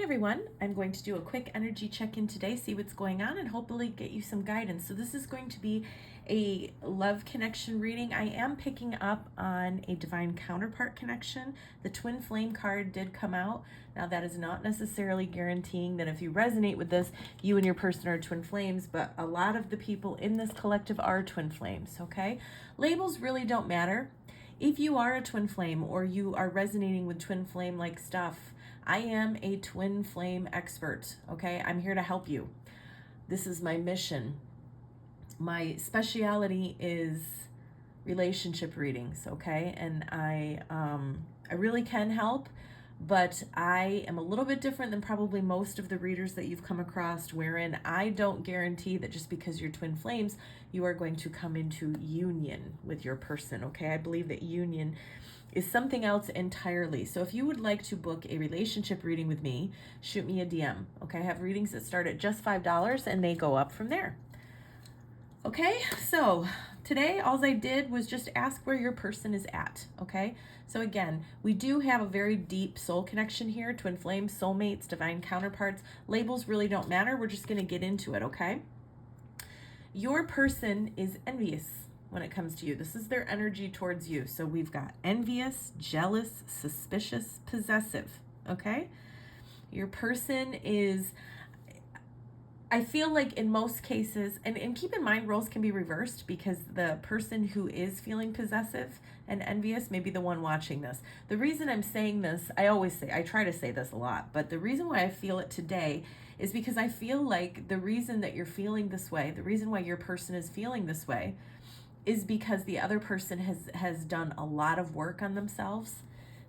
Hey everyone, I'm going to do a quick energy check-in today, see what's going on, and hopefully get you some guidance. So this is going to be a love connection reading. I am picking up on a divine counterpart connection. The twin flame card did come out. Now that is not necessarily guaranteeing that if you resonate with this, you and your person are twin flames, but a lot of the people in this collective are twin flames, okay? Labels really don't matter. If you are a twin flame or you are resonating with twin flame like stuff, I am a twin flame expert, okay? I'm here to help you. This is my mission. My speciality is relationship readings, okay? And I really can help, but I am a little bit different than probably most of the readers that you've come across, wherein I don't guarantee that just because you're twin flames, you are going to come into union with your person, okay? I believe that union is something else entirely. So if you would like to book a relationship reading with me, shoot me a DM, okay? I have readings that start at just $5 and they go up from there. Okay, so today all I did was just ask where your person is at, okay? So again, we do have a very deep soul connection here, twin flames, soulmates, divine counterparts. Labels really don't matter. We're just gonna get into it, okay? Your person is envious when it comes to you. This is their energy towards you. So we've got envious, jealous, suspicious, possessive, okay? Your person is, I feel like in most cases, and keep in mind roles can be reversed because the person who is feeling possessive and envious may be the one watching this. The reason I'm saying this, I try to say this a lot, but the reason why I feel it today is because I feel like the reason that you're feeling this way, the reason why your person is feeling this way, is because the other person has done a lot of work on themselves.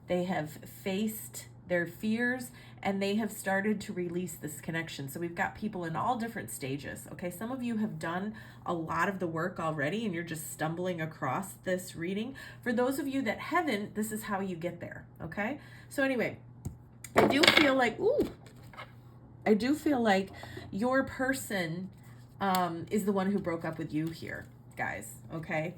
They have faced their fears and they have started to release this connection. So we've got people in all different stages, okay? Some of you have done a lot of the work already and you're just stumbling across this reading. For those of you that haven't, this is how you get there, okay? So anyway, I do feel like your person is the one who broke up with you here, guys, okay?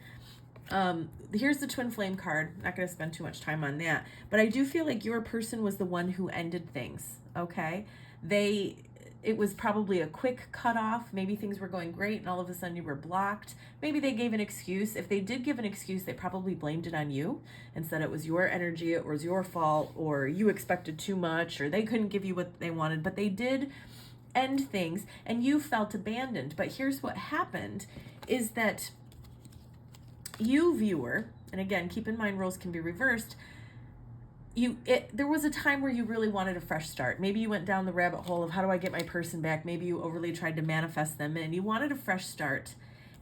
Here's the twin flame card. Not going to spend too much time on that, but I do feel like your person was the one who ended things, okay? It was probably a quick cutoff. Maybe things were going great and all of a sudden you were blocked. Maybe they gave an excuse. If they did give an excuse, they probably blamed it on you and said it was your energy, it was your fault, or you expected too much, or they couldn't give you what they wanted, but they did end things and you felt abandoned. But here's what happened is that you, viewer, and again, keep in mind roles can be reversed, there was a time where you really wanted a fresh start. Maybe you went down the rabbit hole of how do I get my person back? Maybe you overly tried to manifest them and you wanted a fresh start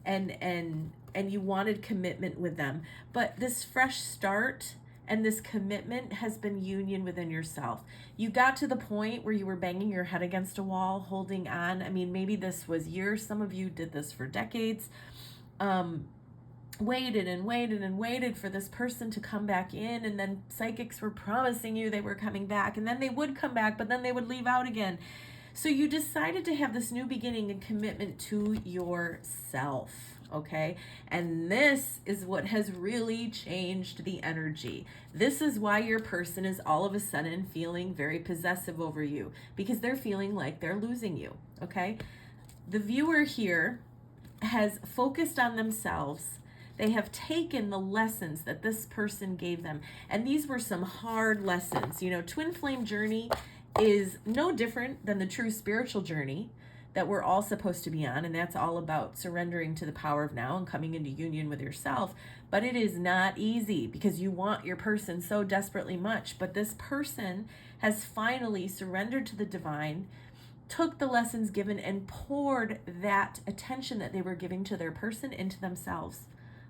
and you wanted commitment with them. But this fresh start and this commitment has been union within yourself. You got to the point where you were banging your head against a wall, holding on. I mean, maybe this was years. Some of you did this for decades. Waited and waited and waited for this person to come back in, and then psychics were promising you they were coming back, and then they would come back, but then they would leave out again. So you decided to have this new beginning and commitment to yourself, okay? And this is what has really changed the energy. This is why your person is all of a sudden feeling very possessive over you, because they're feeling like they're losing you, okay? The viewer here has focused on themselves. They have taken the lessons that this person gave them. And these were some hard lessons. You know, twin flame journey is no different than the true spiritual journey that we're all supposed to be on. And that's all about surrendering to the power of now and coming into union with yourself. But it is not easy because you want your person so desperately much. But this person has finally surrendered to the divine, took the lessons given and poured that attention that they were giving to their person into themselves.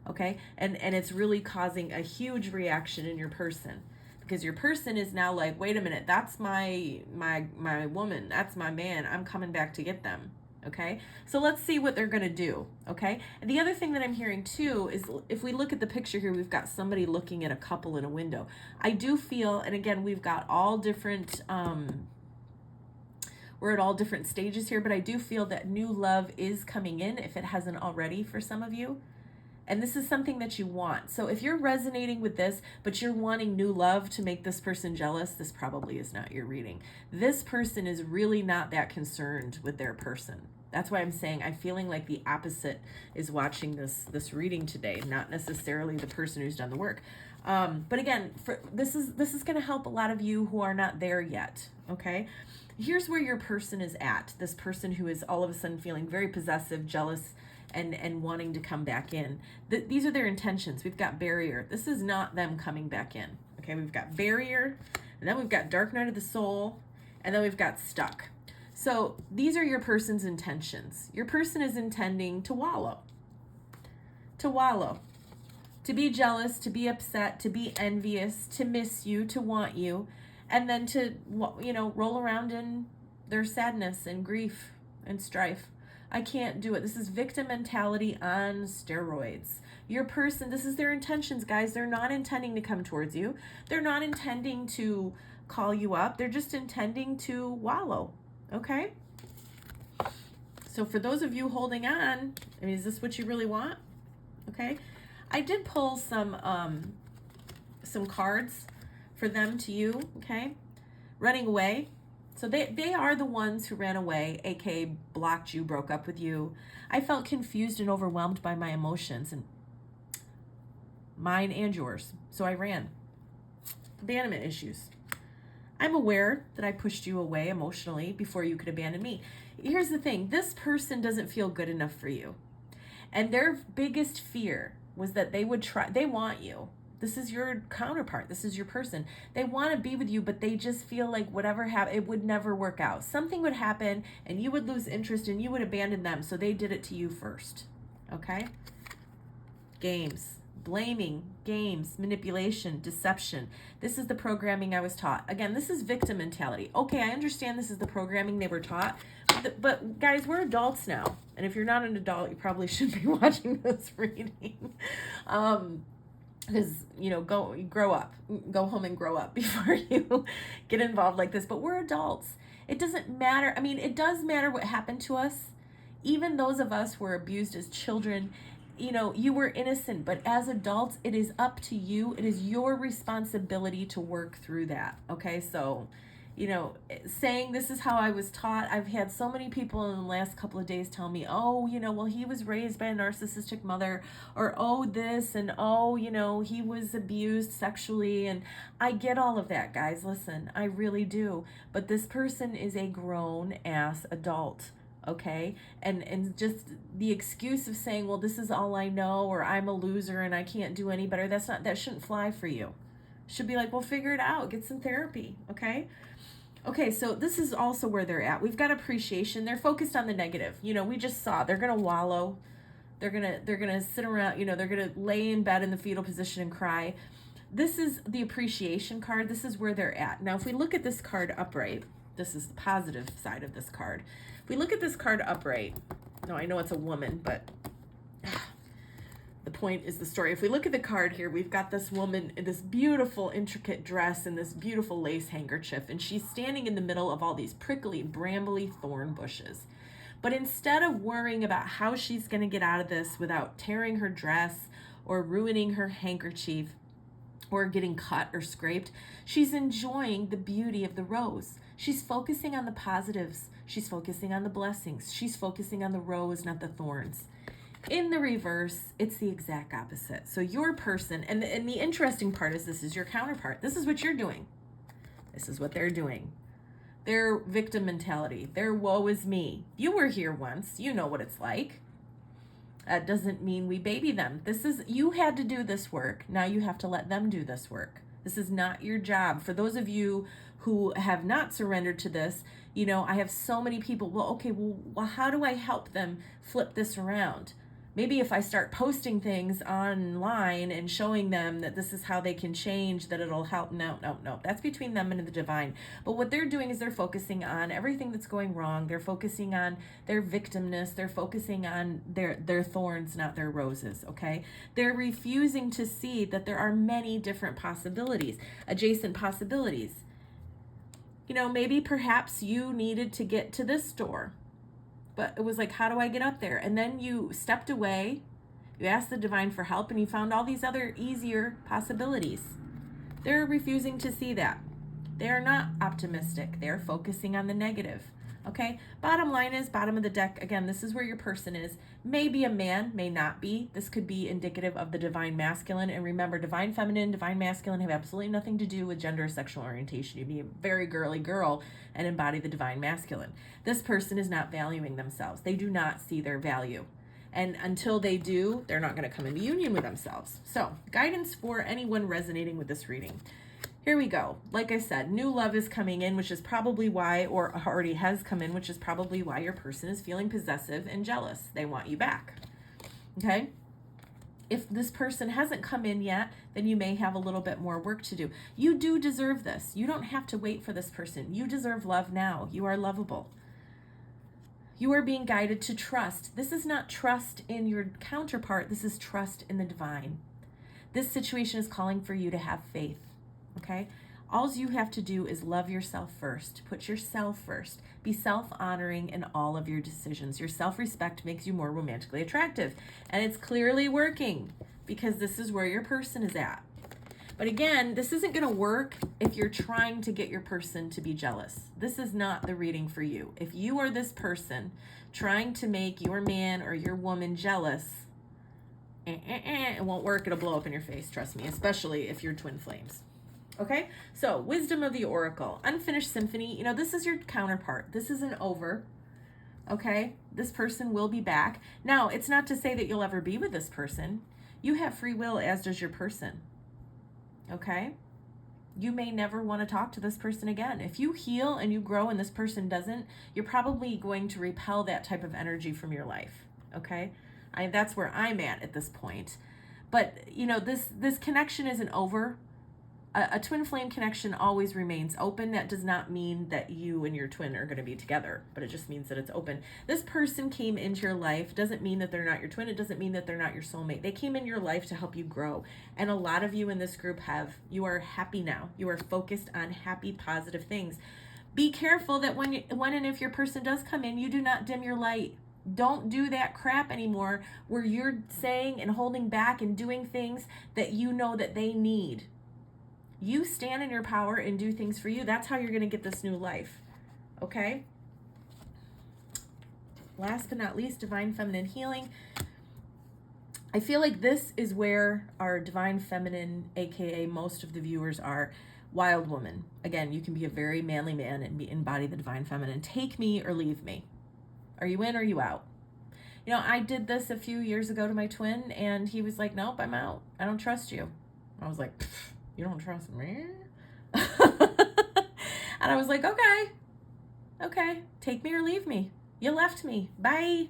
Okay, and it's really causing a huge reaction in your person because your person is now like, wait a minute, that's my woman, that's my man, I'm coming back to get them. Okay, so let's see what they're gonna do. Okay, and the other thing that I'm hearing too is if we look at the picture here, we've got somebody looking at a couple in a window. I do feel, and again, we've got all different we're at all different stages here, but I do feel that new love is coming in if it hasn't already for some of you. And this is something that you want. So if you're resonating with this, but you're wanting new love to make this person jealous, this probably is not your reading. This person is really not that concerned with their person. That's why I'm saying I'm feeling like the opposite is watching this reading today, not necessarily the person who's done the work. But again, this is going to help a lot of you who are not there yet. Okay, here's where your person is at. This person who is all of a sudden feeling very possessive, jealous, and wanting to come back in. These are their intentions. We've got barrier. This is not them coming back in. Okay, we've got barrier, and then we've got dark night of the soul, and then we've got stuck. So these are your person's intentions. Your person is intending to wallow, to be jealous, to be upset, to be envious, to miss you, to want you, and then to, roll around in their sadness and grief and strife. I can't do it. This is victim mentality on steroids. Your person, this is their intentions, guys. They're not intending to come towards you. They're not intending to call you up. They're just intending to wallow. Okay? So for those of you holding on, I mean, is this what you really want? Okay? I did pull some cards for them to you, okay? Running away. So they are the ones who ran away, aka blocked you, broke up with you. I felt confused and overwhelmed by my emotions, and mine and yours. So I ran. Abandonment issues. I'm aware that I pushed you away emotionally before you could abandon me. Here's the thing. This person doesn't feel good enough for you. And their biggest fear was that they want you. This is your counterpart. This is your person. They want to be with you, but they just feel like whatever happened, it would never work out. Something would happen and you would lose interest and you would abandon them. So they did it to you first. Okay? Games. Blaming, games, manipulation, deception. This is the programming I was taught. Again, this is victim mentality. Okay, I understand this is the programming they were taught, but guys, we're adults now. And if you're not an adult, you probably shouldn't be watching this reading. Because, grow up. Go home and grow up before you get involved like this. But we're adults. It doesn't matter. I mean, it does matter what happened to us. Even those of us who were abused as children, you were innocent, but as adults, it is up to you. It is your responsibility to work through that. Okay. So, saying this is how I was taught. I've had so many people in the last couple of days tell me, oh, well, he was raised by a narcissistic mother, or, oh, this, and, oh, he was abused sexually. And I get all of that, guys. Listen, I really do. But this person is a grown ass adult. Okay, and just the excuse of saying, well, this is all I know, or I'm a loser and I can't do any better, that shouldn't fly for you. Should be like, well, figure it out, get some therapy. Okay, so this is also where they're at. We've got appreciation. They're focused on the negative. We just saw they're gonna wallow, they're gonna sit around, they're gonna lay in bed in the fetal position and cry. This is the appreciation card. This is where they're at. Now if we look at this card upright, this is the positive side of this card. If we look at this card upright, no, I know it's a woman, but the point is the story. If we look at the card here, we've got this woman in this beautiful, intricate dress and this beautiful lace handkerchief, and she's standing in the middle of all these prickly, brambly thorn bushes. But instead of worrying about how she's going to get out of this without tearing her dress or ruining her handkerchief or getting cut or scraped, she's enjoying the beauty of the rose. She's focusing on the positives. She's focusing on the blessings. She's focusing on the rose, not the thorns. In the reverse, it's the exact opposite. So your person, and the interesting part is this is your counterpart. This is what you're doing. This is what they're doing. Their victim mentality. Their woe is me. You were here once. You know what it's like. That doesn't mean we baby them. You had to do this work. Now you have to let them do this work. This is not your job. For those of you who have not surrendered to this, I have so many people, well, how do I help them flip this around? Maybe if I start posting things online and showing them that this is how they can change, that it'll help. No. That's between them and the divine. But what they're doing is they're focusing on everything that's going wrong. They're focusing on their victimness. They're focusing on their thorns, not their roses, okay? They're refusing to see that there are many different possibilities, adjacent possibilities. Maybe perhaps you needed to get to this store. But it was like, how do I get up there? And then you stepped away You asked the divine for help and you found all these other easier possibilities. They're refusing to see that. They are not optimistic. They are focusing on the negative. Okay, bottom line is, bottom of the deck, again, this is where your person is. Maybe a man, may not be. This could be indicative of the divine masculine. And remember, divine feminine, divine masculine have absolutely nothing to do with gender or sexual orientation. You'd be a very girly girl and embody the divine masculine. This person is not valuing themselves. They do not see their value. And until they do, they're not going to come into union with themselves. So, guidance for anyone resonating with this reading. Here we go. Like I said, new love is coming in, which is probably why, or already has come in, which is probably why your person is feeling possessive and jealous. They want you back. Okay? If this person hasn't come in yet, then you may have a little bit more work to do. You do deserve this. You don't have to wait for this person. You deserve love now. You are lovable. You are being guided to trust. This is not trust in your counterpart. This is trust in the divine. This situation is calling for you to have faith. Okay? All you have to do is love yourself first. Put yourself first. Be self-honoring in all of your decisions. Your self-respect makes you more romantically attractive. And it's clearly working because this is where your person is at. But again, this isn't going to work if you're trying to get your person to be jealous. This is not the reading for you. If you are this person trying to make your man or your woman jealous, it won't work. It'll blow up in your face, trust me, especially if you're twin flames. Okay, so wisdom of the oracle, unfinished symphony. You know, this is your counterpart. This isn't over. Okay, this person will be back. Now, it's not to say that you'll ever be with this person. You have free will, as does your person. Okay, you may never want to talk to this person again. If you heal and you grow and this person doesn't, you're probably going to repel that type of energy from your life. Okay, that's where I'm at this point. But you know, this connection isn't over. A twin flame connection always remains open. That does not mean that you and your twin are going to be together, but it just means that it's open. This person came into your life. Doesn't mean that they're not your twin. It doesn't mean that they're not your soulmate. They came in your life to help you grow. And a lot of you in this group you are happy now. You are focused on happy, positive things. Be careful that when and if your person does come in, you do not dim your light. Don't do that crap anymore where you're saying and holding back and doing things that you know that they need. You stand in your power and do things for you. That's how you're going to get this new life. Okay? Last but not least, divine feminine healing. I feel like this is where our divine feminine, aka most of the viewers, are. Wild woman. Again, you can be a very manly man and embody the divine feminine. Take me or leave me. Are you in or are you out? You know, I did this a few years ago to my twin, and he was like, nope, I'm out. I don't trust you. I was like, you don't trust me? And I was like, okay, take me or leave me. You left me, bye.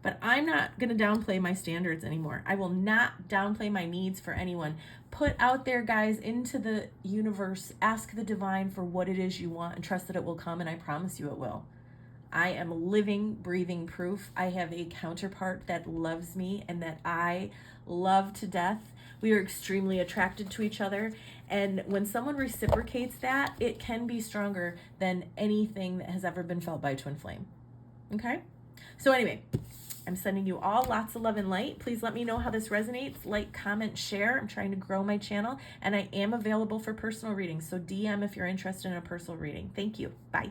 But I'm not going to downplay my standards anymore. I will not downplay my needs for anyone. Put out there, guys, into the universe. Ask the divine for what it is you want and trust that it will come, and I promise you it will. I am living, breathing proof. I have a counterpart that loves me and that I love to death. We are extremely attracted to each other. And when someone reciprocates that, it can be stronger than anything that has ever been felt by a twin flame. Okay? So anyway, I'm sending you all lots of love and light. Please let me know how this resonates. Like, comment, share. I'm trying to grow my channel. And I am available for personal readings. So DM if you're interested in a personal reading. Thank you. Bye.